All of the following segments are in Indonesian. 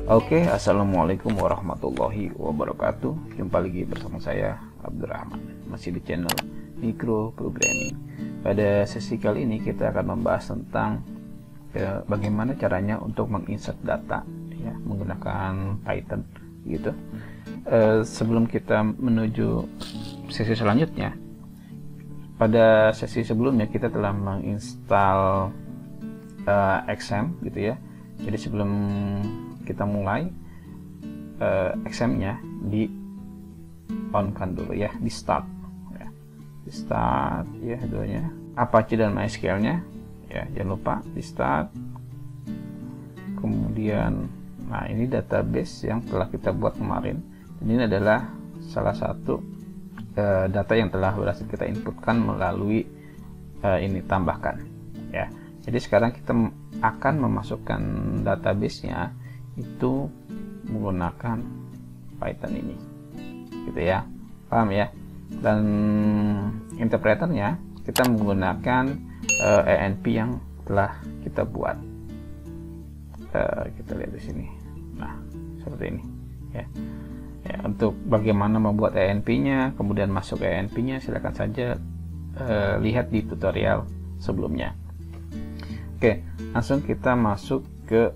Oke, assalamualaikum warahmatullahi wabarakatuh. Jumpa lagi bersama saya Abdurrahman, masih di channel Micro Programming. Pada sesi kali ini kita akan membahas tentang bagaimana caranya untuk menginsert data ya, menggunakan Python gitu. Sebelum kita menuju sesi selanjutnya, pada sesi sebelumnya kita telah menginstal XAMPP gitu ya. Jadi sebelum kita mulai, XAMPP-nya di on kan dulu ya, di start ya. Di start ya duanya. Apache dan MySQL-nya ya, jangan lupa di start. Kemudian nah ini database yang telah kita buat kemarin. Ini adalah salah satu data yang telah berhasil kita inputkan melalui ini tambahkan ya. Jadi sekarang kita akan memasukkan database-nya itu menggunakan Python ini gitu ya, paham ya. Dan interpreternya kita menggunakan ENP yang telah kita buat. Kita lihat di sini. Nah seperti ini ya. Untuk bagaimana membuat ENP-nya, kemudian masuk ENP-nya, silakan saja lihat di tutorial sebelumnya. Oke, langsung kita masuk ke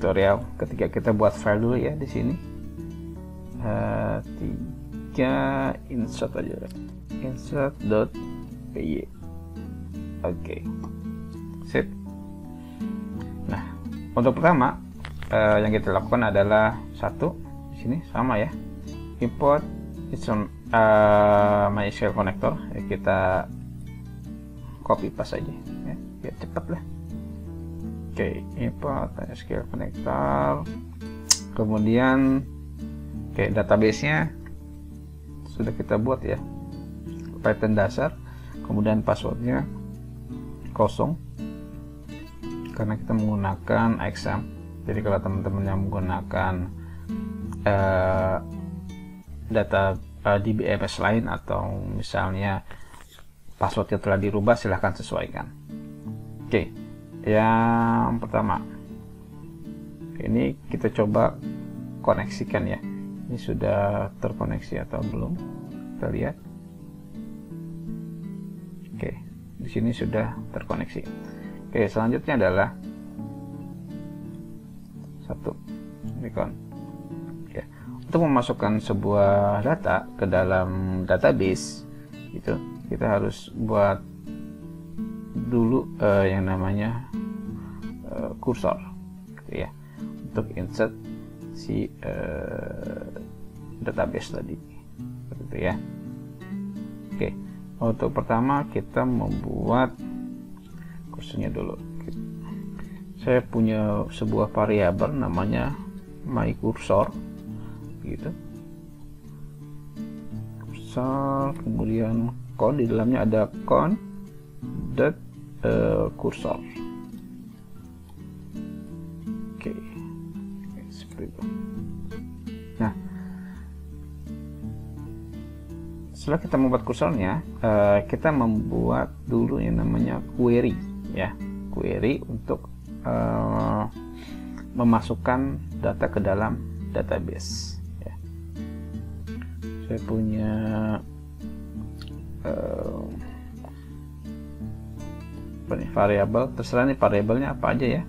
tutorial. Ketika kita buat file dulu ya di sini. 3 insert aja. Insert.py. Oke. Sip. Nah, untuk pertama yang kita lakukan adalah satu di sini sama ya. Import MySQL connector. Ya, kita copy paste aja ya, biar cepat lah. Oke, import MySQL connector. Kemudian database-nya sudah kita buat ya, Python dasar. Kemudian passwordnya kosong karena kita menggunakan XAMPP. Jadi kalau teman-teman yang menggunakan data DBMS lain atau misalnya passwordnya telah dirubah, silahkan sesuaikan. Oke, yang pertama ini kita coba koneksikan ya. Ini sudah terkoneksi atau belum, kita lihat. Oke, di sini sudah terkoneksi. Oke, selanjutnya adalah satu icon. Oke, untuk memasukkan sebuah data ke dalam database gitu, kita harus buat dulu yang namanya kursor gitu ya, untuk insert si database tadi seperti itu ya. Oke, untuk pertama kita membuat kursornya dulu. Saya punya sebuah variabel namanya myCursor gitu. Kursor, kemudian di dalamnya ada cursor. Oke, seperti itu. Nah, setelah kita membuat kursornya, kita membuat dulu yang namanya query ya, query untuk memasukkan data ke dalam database ya. Saya punya variabel, terserah nih variabelnya apa aja ya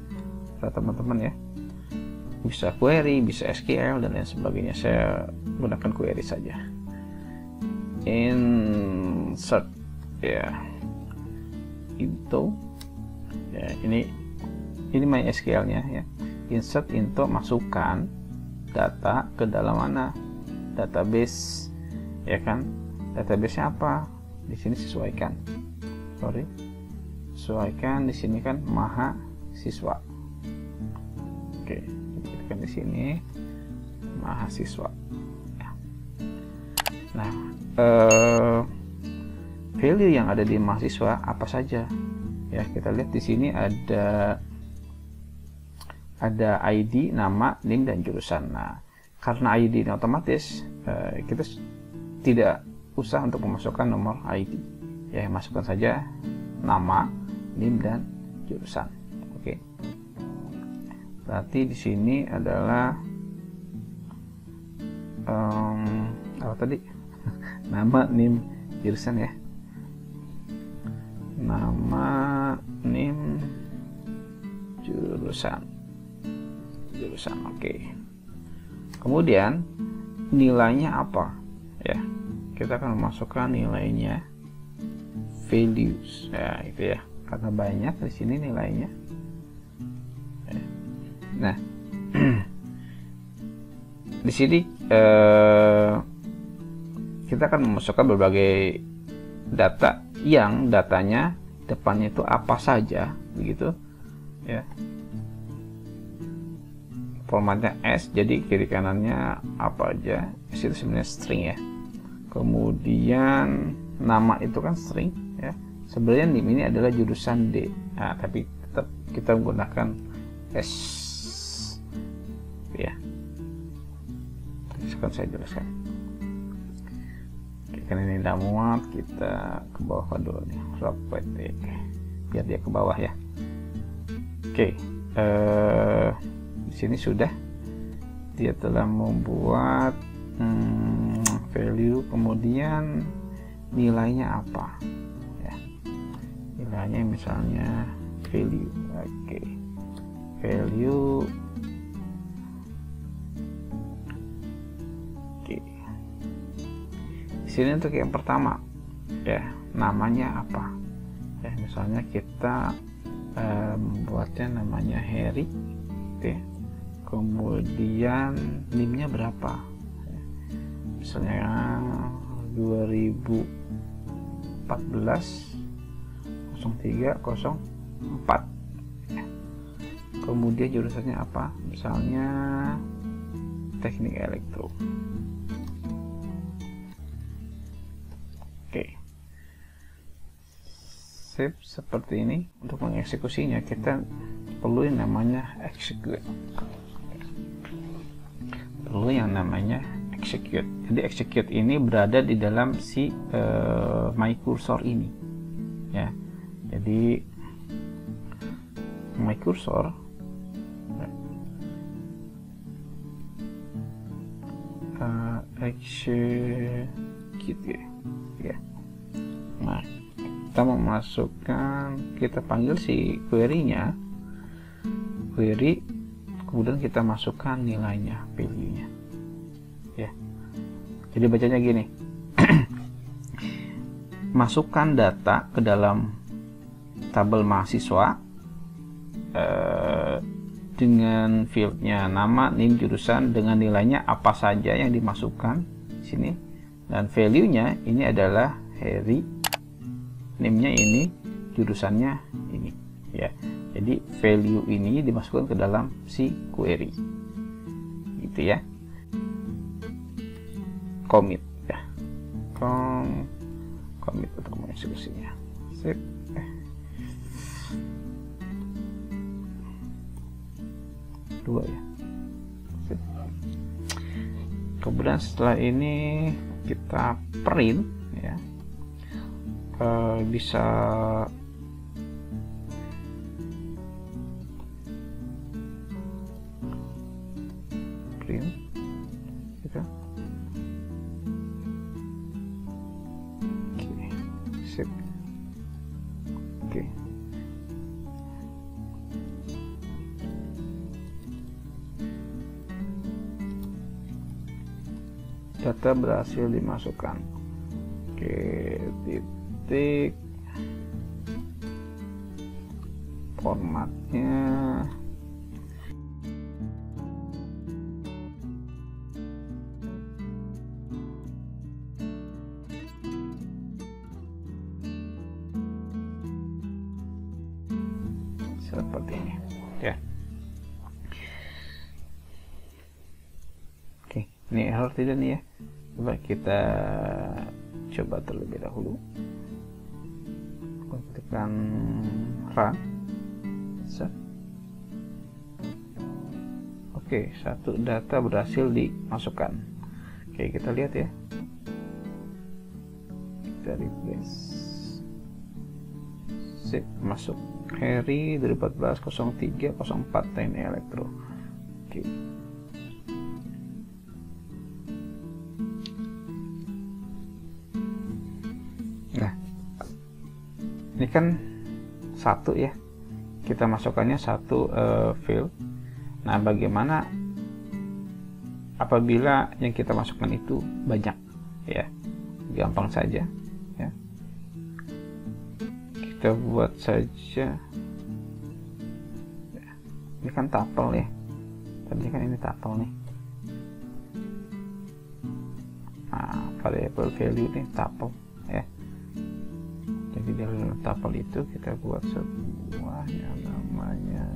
teman-teman ya, bisa query, bisa SQL dan lain sebagainya. Saya gunakan query saja. Insert ya, into ya, ini MySQL nya ya. Insert into, masukkan data ke dalam mana, database ya kan. Database nya apa? Di sini sesuaikan. Sesuaikan di sini kan mahasiswa. Oke, kita kan di sini mahasiswa. Ya. Nah, value yang ada di mahasiswa apa saja? Ya, kita lihat di sini ada ID, nama, NIM dan jurusan. Nah, karena ID ini otomatis, kita tidak usah untuk memasukkan nomor ID. Ya, masukkan saja nama, NIM dan jurusan. Oke. Berarti di sini adalah apa tadi? Nama, NIM, jurusan ya. Nama, NIM, jurusan. Oke. Kemudian nilainya apa? Ya, kita akan memasukkan nilainya, values. Ya, itu ya. Karena banyak di sini nilainya. Nah, di sini kita akan memasukkan berbagai data yang datanya depannya itu apa saja, begitu ya. Formatnya S, jadi kiri kanannya apa aja. S itu sebenarnya string ya. Kemudian nama itu kan string ya. Sebenarnya NIM ini adalah jurusan D. Nah, tapi tetap kita menggunakan S ya. Sekarang saya jelaskan. Oke, karena ini tidak muat, kita ke bawah dulu nih, PT, biar dia ke bawah ya. Oke, di sini sudah dia telah membuat value, kemudian nilainya apa ya. Nilainya misalnya value. Oke, value. Sini untuk yang pertama ya, namanya apa ya, misalnya kita membuatnya namanya Harry ya. Kemudian NIM-nya berapa ya. Misalnya 2014 0304 ya. Kemudian jurusannya apa, misalnya teknik elektro. Oke, sip. Seperti ini. Untuk mengeksekusinya kita perlu yang namanya execute. Perlu yang namanya execute. Jadi execute ini berada di dalam si my cursor ini ya. Jadi my cursor execute ya. Nah, kita memasukkan, kita panggil si query-nya, query, kemudian kita masukkan nilainya, value-nya ya. Jadi bacanya gini. Masukkan data ke dalam tabel mahasiswa dengan fieldnya nama, NIM, jurusan, dengan nilainya apa saja yang dimasukkan sini, dan value-nya ini adalah Harry, NIM-nya ini, jurusannya ini ya. Jadi value ini dimasukkan ke dalam si query gitu ya. Commit ya, commit untuk mengeksekusinya. Sip. Dua ya. Sip. Kemudian setelah ini kita print ya. Bisa print gitu. Oke, sip. Oke. Data berhasil dimasukkan. Oke, titik, formatnya seperti ini ya. Oke, ini error tidak nih ya. Coba kita coba terlebih dahulu. Tekan run. Oke, satu data berhasil dimasukkan. Oke, kita lihat ya. Kita refresh. Sip, masuk. Harry 2014 03 04 TNI Elektro. Oke. Nah, ini kan satu ya, kita masukkannya satu file. Nah, bagaimana apabila yang kita masukkan itu banyak ya? Gampang saja ya, kita buat saja. Ini kan tuple ya, tadi kan ini tuple nih. Nah, variable value nih tuple ya. Jadi dari tuple itu kita buat sebuah yang namanya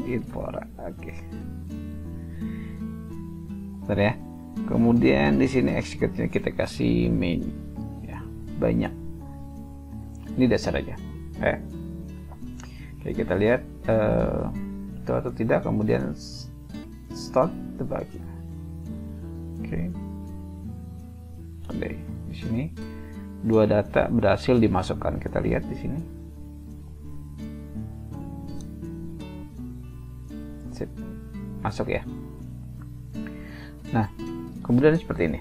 info. Oke. Bentar ya. Kemudian di sini execute-nya kita kasih main ya, banyak. Ini dasar aja. Oke, kita lihat itu atau tidak, kemudian start debugger. Oke. Di sini dua data berhasil dimasukkan. Kita lihat di sini. Sip. Masuk ya. Nah, kemudian seperti ini.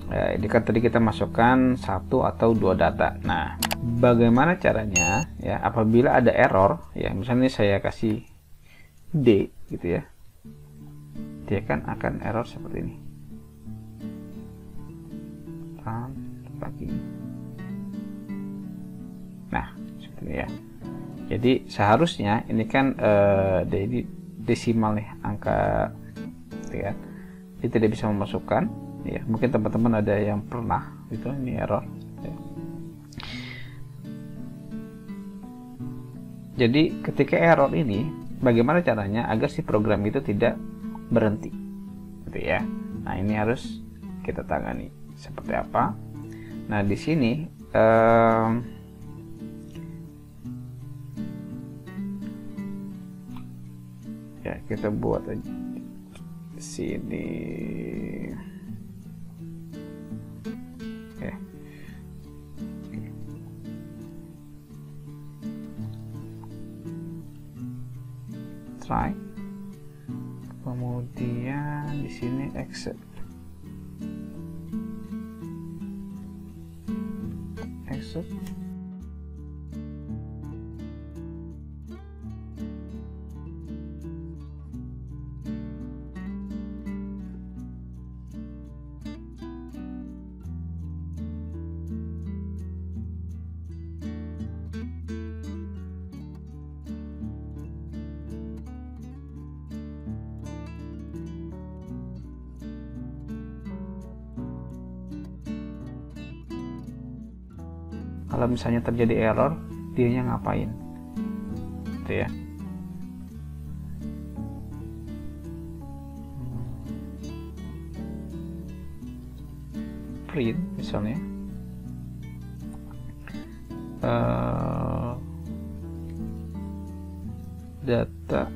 Ini kan tadi kita masukkan satu atau dua data. Nah, bagaimana caranya ya apabila ada error ya, misalnya saya kasih D gitu ya, dia kan akan error seperti ini. Nah, seperti ini ya. Jadi seharusnya ini kan ini desimal nih, angka gitu ya. Dia tidak bisa memasukkan ya. Mungkin teman-teman ada yang pernah itu ini error ya. Jadi ketika error ini, bagaimana caranya agar si program itu tidak berhenti gitu ya. Nah, ini harus kita tangani seperti apa. Nah, di sini ya kita buat aja sini ya. Try, kemudian di sini exit, kalau misalnya terjadi error, dianya ngapain gitu ya. Print misalnya data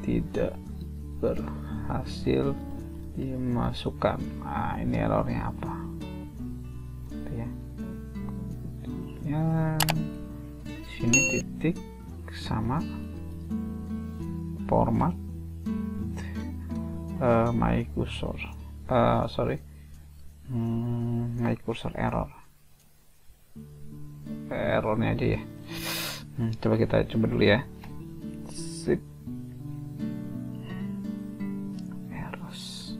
tidak berhasil dimasukkan. Nah, ini errornya apa gitu ya. Sini titik sama format my cursor my cursor errornya aja ya. Coba kita coba dulu ya. Sip. Errors.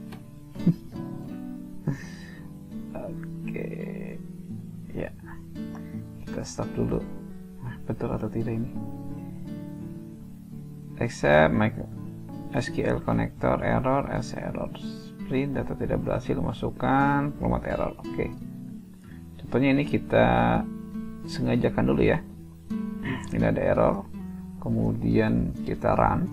Oke ya, kita stop dulu. Betul atau tidak ini? Except my SQL connector error as error. Print data tidak berhasil masukkan format error. Oke. Contohnya ini kita sengajakan dulu ya. Ini ada error. Kemudian kita run.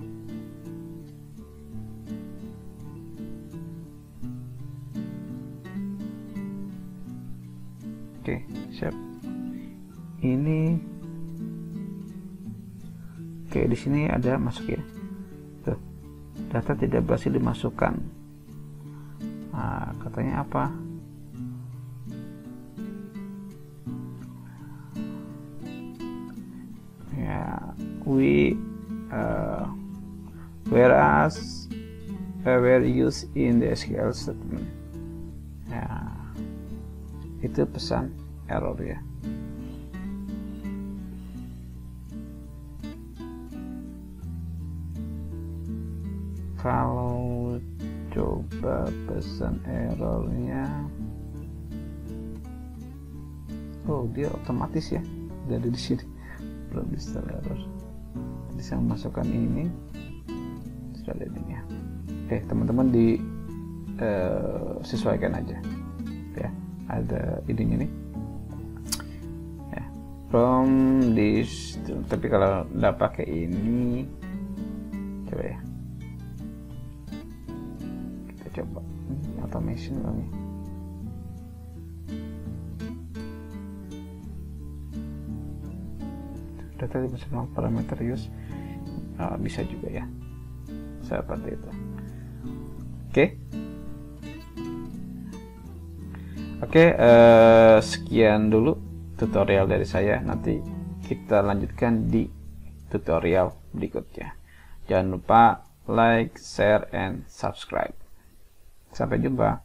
Oke, siap. Ini oke, di sini ada masuk ya. Tuh, data tidak berhasil dimasukkan. Nah, katanya apa? Ya, whereas were used in the SQL statement. Ya, itu pesan error ya. Kalau coba pesan errornya, oh dia otomatis ya dari di sini, belum bisa error. Bisa memasukkan ini, sudah lihat ini ya. Oke teman-teman, sesuaikan aja ya, ada idenya nih ya, from this. Tapi kalau udah pakai ini, coba ya, kita coba automation nih. Data dimasukkan parameter use, bisa juga ya seperti itu. Oke, sekian dulu tutorial dari saya. Nanti kita lanjutkan di tutorial berikutnya. Jangan lupa like, share, and subscribe. Sampai jumpa.